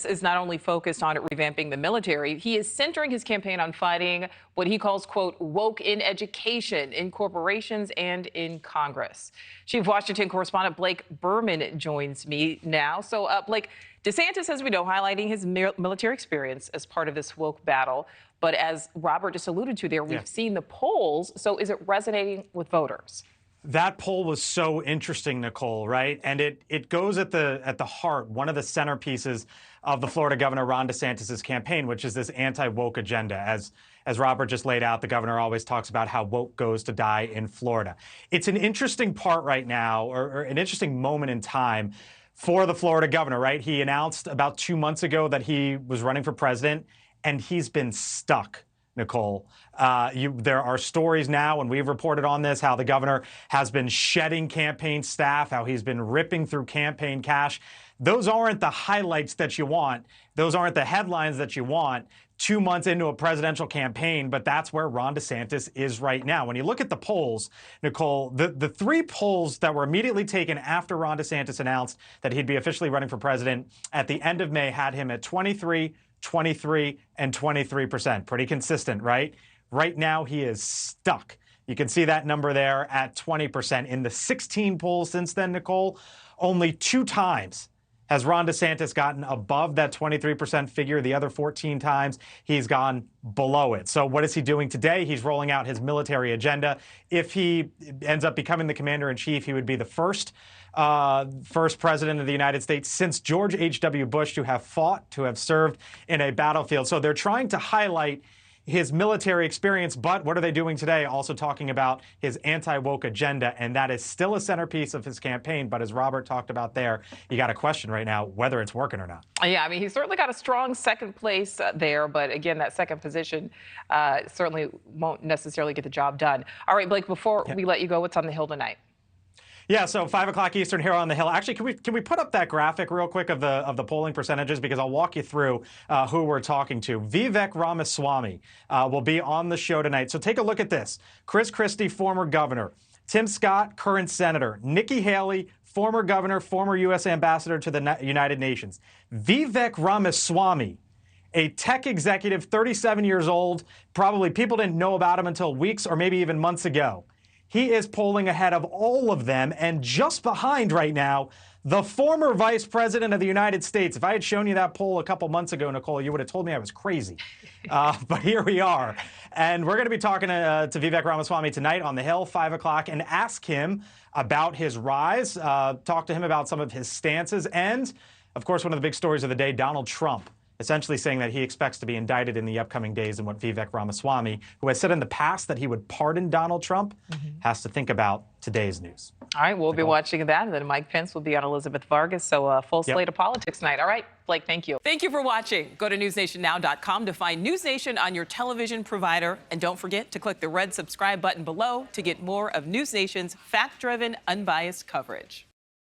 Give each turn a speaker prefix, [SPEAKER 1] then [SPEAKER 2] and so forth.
[SPEAKER 1] DeSantis is not only focused on revamping the military, he is centering his campaign on fighting what he calls, quote, woke in education, in corporations and in Congress. Chief Washington correspondent Blake Berman joins me now. So, Blake, DeSantis, as we know, highlighting his military experience as part of this woke battle. But as Robert just alluded to there, we've seen the polls. So is it resonating with voters?
[SPEAKER 2] That poll was so interesting, Nichole, right? And it goes at the heart, one of the centerpieces of the Florida Governor Ron DeSantis' campaign, which is this anti-woke agenda. As Robert just laid out, the governor always talks about how woke goes to die in Florida. It's an interesting part right now, or an interesting moment in time for the Florida governor, right? He announced about 2 months ago that he was running for president, and he's been stuck. Nichole, there are stories now, and we've reported on this, how the governor has been shedding campaign staff, how he's been ripping through campaign cash. Those aren't the highlights that you want. Those aren't the headlines that you want 2 months into a presidential campaign, but that's where Ron DeSantis is right now. When you look at the polls, Nichole, the three polls that were immediately taken after Ron DeSantis announced that he'd be officially running for president at the end of May had him at 23, 23, and 23%. Pretty consistent, right? Right now, he is stuck. You can see that number there at 20%. In the 16 polls since then, Nichole, only 2 times has Ron DeSantis gotten above that 23% figure. The other 14 times, he's gone below it. So what is he doing today? He's rolling out his military agenda. If he ends up becoming the commander-in-chief, he would be the first president of the United States since George H.W. Bush to have fought, to have served in a battlefield. So they're trying to highlight his military experience, but what are they doing today? Also talking about his anti-woke agenda, and that is still a centerpiece of his campaign. But as Robert talked about there, you got a question right now whether it's working or not.
[SPEAKER 1] Yeah, I mean, he's certainly got a strong second place there, but again, that second position certainly won't necessarily get the job done. All right, Blake, before we let you go, what's on the Hill tonight?
[SPEAKER 2] Yeah, so 5 o'clock Eastern here on the Hill. Actually, can we put up that graphic real quick of the polling percentages, because I'll walk you through who we're talking to. Vivek Ramaswamy will be on the show tonight. So take a look at this. Chris Christie, former governor. Tim Scott, current senator. Nikki Haley, former governor, former U.S. ambassador to the United Nations. Vivek Ramaswamy, a tech executive, 37 years old. Probably people didn't know about him until weeks or maybe even months ago. He is polling ahead of all of them, and just behind right now, the former vice president of the United States. If I had shown you that poll a couple months ago, Nichole, you would have told me I was crazy. But here we are. And we're going to be talking to Vivek Ramaswamy tonight on the Hill, 5 o'clock, and ask him about his rise, talk to him about some of his stances, and, of course, one of the big stories of the day, Donald Trump, essentially saying that he expects to be indicted in the upcoming days, and what Vivek Ramaswamy, who has said in the past that he would pardon Donald Trump, has to think about today's news.
[SPEAKER 1] All right, we'll be watching that, and then Mike Pence will be on Elizabeth Vargas, so a full slate of politics tonight. All right, Blake, thank you. Thank you for watching. Go to newsnationnow.com to find News Nation on your television provider, and don't forget to click the red subscribe button below to get more of News Nation's fact-driven, unbiased coverage.